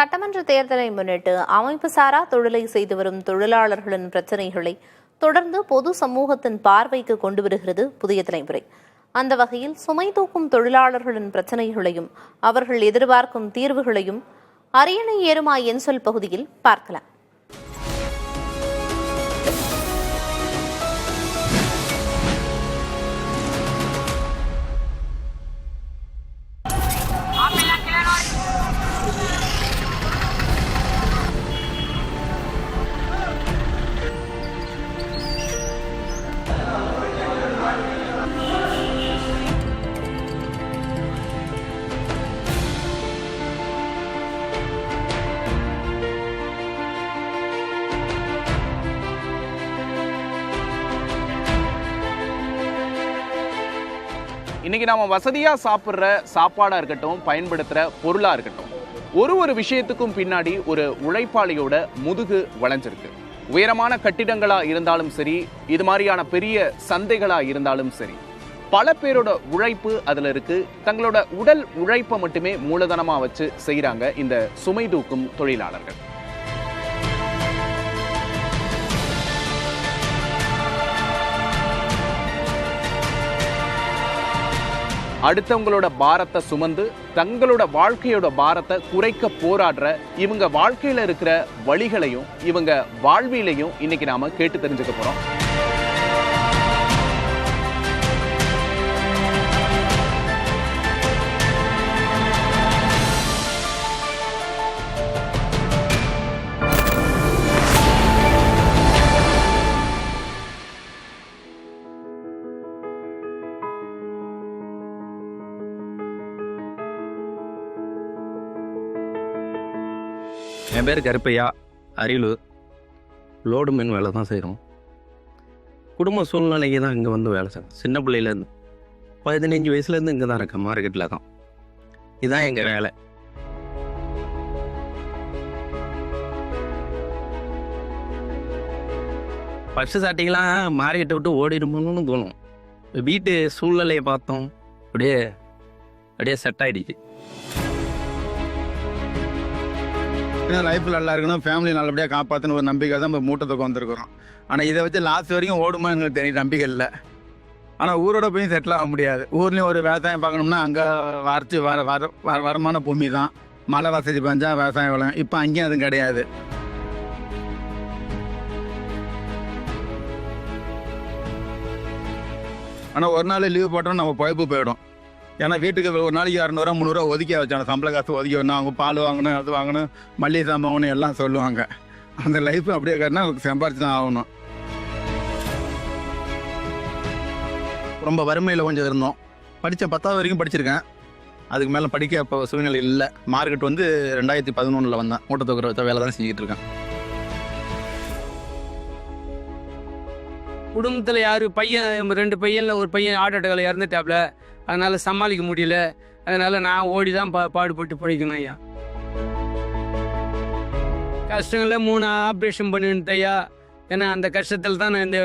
சட்டமன்ற தேர்தலை முன்னிட்டு அமைப்பு சாரா தொழிலை செய்து வரும் தொழிலாளர்களின் பிரச்சினைகளை தொடர்ந்து பொது சமூகத்தின் பார்வைக்கு கொண்டு வருகிறது புதிய தலைமுறை. அந்த வகையில் சுமை தூக்கும் தொழிலாளர்களின் பிரச்சினைகளையும் அவர்கள் எதிர்பார்க்கும் தீர்வுகளையும் அரியணை ஏறுமா என்சொல் பகுதியில் பார்க்கலாம். இன்னைக்கு நாம வசதியா சாப்பிட்ற சாப்பாடா இருக்கட்டும், பயன்படுத்துற பொருளா இருக்கட்டும், ஒரு விஷயத்துக்கும் பின்னாடி ஒரு உழைப்பாளியோட முதுகு வளைஞ்சிருக்கு. உயரமான கட்டிடங்களா இருந்தாலும் சரி, இது மாதிரியான பெரிய சந்தைகளா இருந்தாலும் சரி, பல பேரோட உழைப்பு அதுல இருக்கு. தங்களோட உடல் உழைப்பை மட்டுமே மூலதனமா வச்சு செய்யறாங்க இந்த சுமை தூக்கும் தொழிலாளர்கள். அடுத்தவங்களோட பாரத்தை சுமந்து தங்களோட வாழ்க்கையோட பாரத்தை குறைக்க போராடுற இவங்க வாழ்க்கையில இருக்கிற வழிகளையும் இவங்க வாழ்விலையும் இன்னைக்கு நாம கேட்டு தெரிஞ்சுக்க போறோம். என் பேர் கருப்பையா, அரியலூர். லோடு மீன் வேலை தான் செய்கிறோம். குடும்ப சூழ்நிலைக்கு தான் இங்கே வந்து வேலை செய்யணும். சின்ன பிள்ளையிலேருந்து 15 வயசுலேருந்து இங்கே தான் இருக்கேன், மார்க்கெட்டில் தான். இதுதான் எங்கள் வேலை. ஃபஸ்ட்டு ஸ்டார்டிங்லாம் மார்க்கெட்டை விட்டு ஓடிடுமோன்னு தோணும். வீட்டு சூழ்நிலையை பார்த்தோம், அப்படியே செட் ஆகிடுச்சு. லைஃப்பில் நல்லா இருக்கணும், ஃபேமிலி நல்லபடியாக காப்பாற்றணும் ஒரு நம்பிக்கை தான் இப்போ மூட்டை தூக்கம் வந்திருக்கிறோம். ஆனால் இதை வச்சு லாஸ்ட் வரைக்கும் ஓடுமா எங்களுக்கு தெரிய நம்பிக்கை இல்லை. ஆனால் ஊரோட போய் செட்டில் ஆக முடியாது. ஊர்லேயும் ஒரு விவசாயம் பார்க்கணும்னா அங்கே வரைச்சி வருமான பூமி தான். மழை வசதி பஞ்சா விவசாயம் விளையும். இப்போ அங்கேயும் அதுவும் கிடையாது. ஆனால் ஒரு நாள் லீவு போட்டோம்னா நம்ம பொழைப்பு போயிடும். ஏன்னா வீட்டுக்கு ஒரு நாளைக்கு 200 300 ஒதுக்கி வச்சாங்க. சம்பள காசு ஒதுக்கி வரணும், அவங்க பால் வாங்கணும், அது வாங்கணும், மல்லிகை சாமான் வாங்கணும் எல்லாம் சொல்லுவாங்க. அந்த லைஃப் அப்படியே கேட்டால் சம்பாரிச்சு தான் ஆகணும். ரொம்ப வறுமையில் கொஞ்சம் இருந்தோம். படித்தேன், 10வது வரைக்கும் படிச்சிருக்கேன். அதுக்கு மேலே படிக்க இப்போ சூழ்நிலை இல்லை. மார்க்கெட் வந்து 2011 வந்தேன். மூட்டை தூக்குற வச்ச வேலை தான் செஞ்சுக்கிட்டு இருக்கேன். குடும்பத்தில் யார் பையன் 2 பையனில் ஒரு பையன் ஹார்ட் அட்டாக்கில் இறந்துட்டாப்ல. அதனால் சமாளிக்க முடியல. அதனால் நான் ஓடி தான் பாடுபட்டு பிழைக்கணும் ஐயா. கஷ்டங்களில் 3 ஆப்ரேஷன் பண்ணிட்டு ஐயா. ஏன்னா அந்த கஷ்டத்தில் தான் நான் இந்த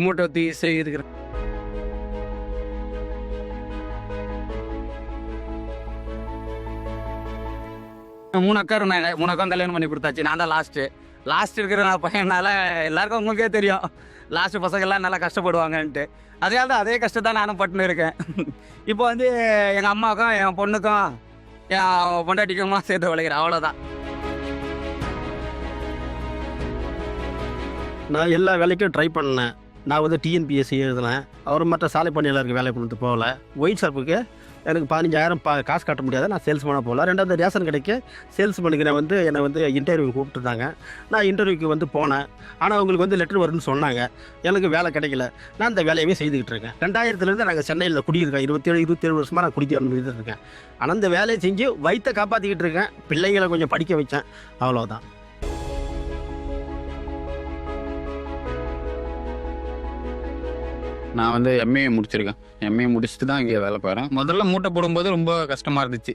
மூட்டை ஊற்றி செய்திருக்கிறேன். மூணு அக்கா கல்யாணம் பண்ணி கொடுத்தாச்சு. நான் தான் லாஸ்ட் இருக்கிற பையனால எல்லாருக்கும் உங்களுக்கே தெரியும். லாஸ்ட்டு பசங்கள்லாம் நல்லா கஷ்டப்படுவாங்கன்ட்டு. அதே கஷ்டம் தான் நானும் பட்டுன்னு இருக்கேன். இப்போ வந்து எங்கள் அம்மாவுக்கும் என் பொண்ணுக்கும் என் பொண்டாட்டிக்கும் சேர்த்து விளைக்கிறேன், அவ்வளோதான். நான் எல்லா வேலைக்கும் ட்ரை பண்ணேன். நான் வந்து டிஎன்பிஎஸ்சி எழுதினேன். அவர் மற்ற சாலை பணியாளருக்கு வேலை பண்ணிட்டு போகல. ஒயிட் ஷாப்புக்கு எனக்கு 15,000 காசு கட்ட முடியாது. நான் சேல்ஸ்மேனாக போகல. 2வது ரேஷன் கடைக்கு சேல்ஸ்மேனுக்கு என்னை வந்து இன்டர்வியூ கூப்பிட்டுருந்தாங்க. நான் இன்டர்வியூக்கு வந்து போனேன். ஆனால் அவங்களுக்கு வந்து லெட்டர் வருதுன்னு சொன்னாங்க. எனக்கு வேலை கிடைக்கல. நான் அந்த வேலையவே செய்துக்கிட்டு இருக்கேன். 2000 நாங்கள் சென்னையில் குடியிருக்கேன். 27 வருஷமாக நான் குடிக்க இருக்கேன். ஆனால் அந்த வேலையை செஞ்சு வயிற்றை காப்பாற்றிக்கிட்டு இருக்கேன். பிள்ளைங்களை கொஞ்சம் படிக்க வச்சேன், அவ்வளோதான். நான் வந்து எம்ஏ முடிச்சிருக்கேன். எம்ஏ முடிச்சுட்டு தான் இங்கே வேலை போகிறேன். முதல்ல மூட்டை போடும்போது ரொம்ப கஷ்டமாக இருந்துச்சு.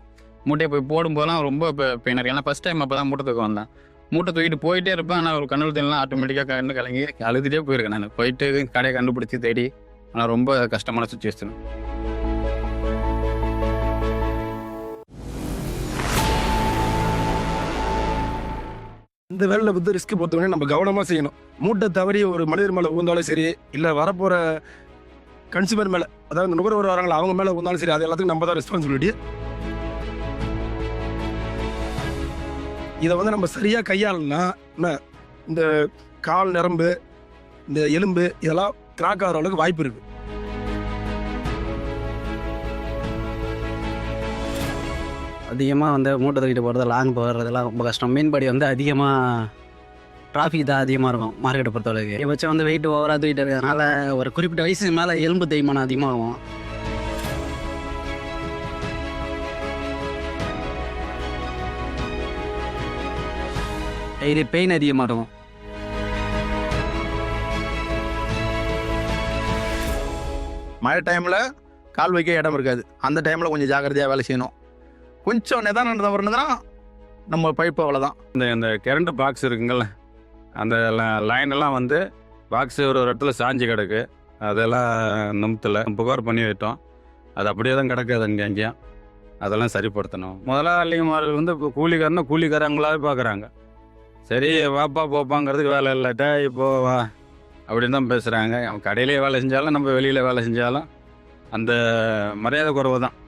மூட்டையை போய் போடும்போதெல்லாம் ரொம்ப பெயினர். ஏன்னா ஃபஸ்ட் டைம் அப்போ தான் மூட்டை தூக்கம் வந்தேன். மூட்டை தூக்கிட்டு போயிட்டே இருப்பேன். ஆனால் ஒரு கண்ணுல தெரியலாம், ஆட்டோமேட்டிக்காக கண்டு கலங்கி அழுதுகிட்டே போயிருக்கேன். நான் போயிட்டு கடையை கண்டுபிடிச்சி தேடி. ஆனால் ரொம்ப கஷ்டமான சுச்சுவேஷன். இந்த வேலையில் வந்து ரிஸ்க் பொறுத்தவரை நம்ம கவனமாக செய்யணும். மூட்டை தவறி ஒரு மனிதர் மேலே ஊந்தாலும் சரி, இல்லை வரப்போகிற கன்சியூமர் மேலே, அதாவது நுகர்வோர் வராங்களா அவங்க மேலே ஊந்தாலும் சரி, அது எல்லாத்துக்கும் நம்ம தான் ரெஸ்பான்சிபிலிட்டி. இதை வந்து நம்ம சரியாக கையாளனா இந்த கால் நரம்பு, இந்த எலும்பு இதெல்லாம் கிராக் ஆகிற அளவுக்கு வாய்ப்பு இருக்குது. அதிகமாக வந்து மூட்டை தூக்கிட்டு போகிறது, லாங் போகிறதெல்லாம் ரொம்ப கஷ்டம். மீன்பாடி வந்து அதிகமாக டிராஃபிக் தான் அதிகமாக இருக்கும் மார்க்கெட்டை பொறுத்தளவுக்கு. இவச்சம் வந்து வெயிட் ஓவராக தூக்கிட்டு இருக்கிறதுனால ஒரு குறிப்பிட்ட வயசு மேலே எலும்பு தேய்மானம் அதிகமாகும். டெய்லி பெயின் அதிகமாக இருக்கும். மழை டைமில் கால் வைக்க இடம் இருக்காது. அந்த டைமில் கொஞ்சம் ஜாக்கிரதையாக வேலை செய்யணும். கொஞ்சம் நிதானம் தவறுனதுன்னா நம்ம பைப்பு அவ்வளோதான். இந்த கரண்ட் பாக்ஸ் இருக்குங்கள்ல, அந்த லைனெல்லாம் வந்து பாக்ஸு ஒரு இடத்துல சாஞ்சி கிடக்கு. அதெல்லாம் நிமித்தில் புகார் பண்ணி வைட்டோம். அது அப்படியே தான் கிடக்குது அங்கேயும். அதெல்லாம் சரிப்படுத்தணும். முதலாளிமார்கள் வந்து இப்போ கூலிக்காரங்களாவே பார்க்குறாங்க. சரி வாப்பா போப்பாங்கிறதுக்கு வேலை இல்லாட்டா இப்போ வா அப்படின்னு தான் பேசுகிறாங்க. அவன் கடையிலே வேலை செஞ்சாலும் நம்ம வெளியில் வேலை செஞ்சாலும் அந்த மரியாதை குறைவு தான்.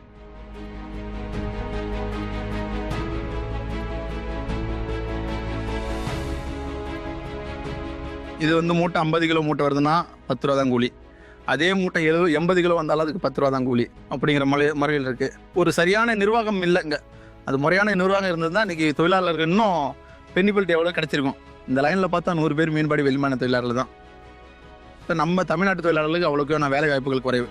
இது வந்து மூட்டை 50 கிலோ மூட்டை வருதுன்னா 10 ரூபா தான் கூலி. அதே மூட்டை 80 கிலோ வந்தாலும் அதுக்கு 10 ரூபா தான் கூலி அப்படிங்கிற முறையில் இருக்குது. ஒரு சரியான நிர்வாகம் இல்லைங்க. அது முறையான நிர்வாகம் இருந்ததுன்னா இன்றைக்கி தொழிலாளர்கள் இன்னும் பெனிபிலிட்டி எவ்வளோ கிடச்சிருக்கும். இந்த லைனில் பார்த்தா 100 பேர் மீன்பாடி வெளிமான தொழிலாளர்கள் தான். இப்போ நம்ம தமிழ்நாட்டு தொழிலாளர்களுக்கு அவ்வளோக்கான வேலை வாய்ப்புகள் குறைவு.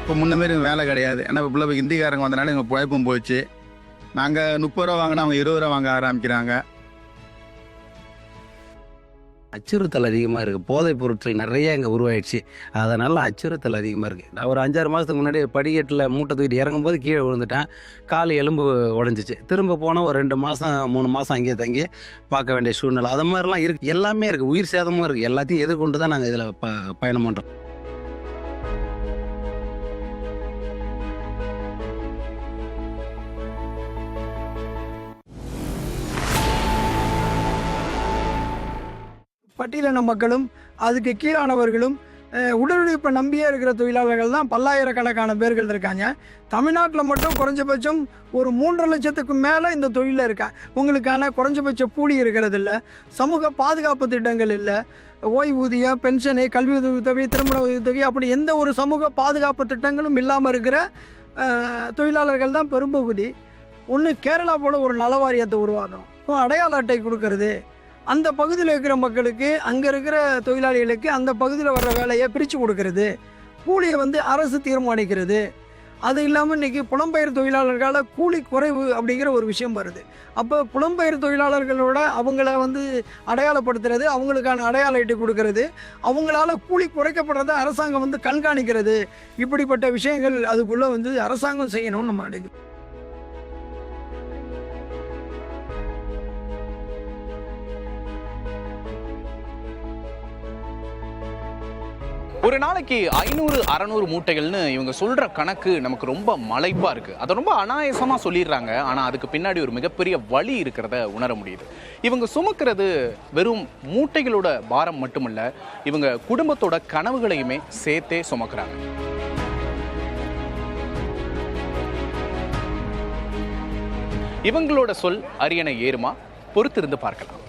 இப்போ முன்ன மாரி வேலை கிடையாது. ஏன்னா இப்போ ஹிந்திக்காரங்க வந்தனால எங்கள் குழப்பம் போச்சு. நாங்கள் 30 ரூபா வாங்கினா அவங்க 20 ரூபா வாங்க ஆரம்பிக்கிறாங்க. அச்சுறுத்தல் அதிகமாக இருக்குது. போதைப் பொருட்கள் நிறைய இங்கே உருவாயிடுச்சு. அதனால் அச்சுறுத்தல் அதிகமாக இருக்குது. நான் ஒரு 5-6 மாதத்துக்கு முன்னாடி படிக்கட்டில் மூட்டை தூக்கிட்டு இறங்கும்போது கீழே விழுந்துட்டேன். கால் எலும்பு உடஞ்சிச்சு. திரும்ப போனால் ஒரு 2 மாதம் 3 மாதம் அங்கேயே தங்கி பார்க்க வேண்டிய சூழ்நிலை. அது மாதிரிலாம் இருக்குது. எல்லாமே இருக்குது. உயிர் சேதமும் இருக்குது. எல்லாத்தையும் எதிர்கொண்டு தான் நாங்கள் இதில் பயணம் பண்ணுறோம். பட்டியலின மக்களும் அதுக்கு கீழானவர்களும் உடல் உழைப்பை நம்பியே இருக்கிற தொழிலாளர்கள் தான் பல்லாயிரக்கணக்கான பேர்கள் இருக்காங்க. தமிழ்நாட்டில் மட்டும் குறைஞ்சபட்சம் ஒரு 3.5 லட்சத்துக்கு மேலே இந்த தொழிலில் இருக்காங்க. உங்களுக்கான குறைஞ்சபட்ச கூலி இருக்கிறது இல்லை, சமூக பாதுகாப்பு திட்டங்கள் இல்லை, ஓய்வூதியம், பென்ஷனு, கல்வி உதவி, திருமண உதவி, அப்படி எந்த ஒரு சமூக பாதுகாப்பு திட்டங்களும் இல்லாமல் இருக்கிற தொழிலாளர்கள் தான் பெரும்பகுதி. ஒன்று கேரளா போல ஒரு நல வாரியத்தை உருவாக்கணும், அடையாள அட்டை கொடுக்கறது, அந்த பகுதியில் இருக்கிற மக்களுக்கு, அங்கே இருக்கிற தொழிலாளிகளுக்கு அந்த பகுதியில் வர்ற வேலையை பிரித்து கொடுக்கறது, கூலியை வந்து அரசு தீர்மானிக்கிறது. அது இல்லாமல் இன்றைக்கி புலம்பெயர் தொழிலாளர்களால் கூலி குறைவு அப்படிங்கிற ஒரு விஷயம் வருது. அப்போ புலம்பெயர் தொழிலாளர்களோட அவங்கள வந்து அடையாளப்படுத்துறது, அவங்களுக்கான அடையாள அட்டை கொடுக்கறது, அவங்களால கூலி குறைக்கப்படுறத அரசாங்கம் வந்து கண்காணிக்கிறது, இப்படிப்பட்ட விஷயங்கள் அதுக்குள்ளே வந்து அரசாங்கம் செய்யணும்னு நம்ம நினைக்கிறோம். ஒரு நாளைக்கு 500-600 மூட்டைகள்னு இவங்க சொல்ற கணக்கு நமக்கு ரொம்ப மலைப்பா இருக்கு. அதை ரொம்ப அனாயசமா சொல்லிடுறாங்க. ஆனா அதுக்கு பின்னாடி ஒரு மிகப்பெரிய வலி இருக்கிறத உணர முடியுது. இவங்க சுமக்கிறது வெறும் மூட்டைகளோட பாரம் மட்டுமல்ல, இவங்க குடும்பத்தோட கனவுகளையுமே சேர்த்தே சுமக்கிறாங்க. இவங்களோட சொல் அரியணை ஏறுமா? பொறுத்திருந்து பார்க்கலாம்.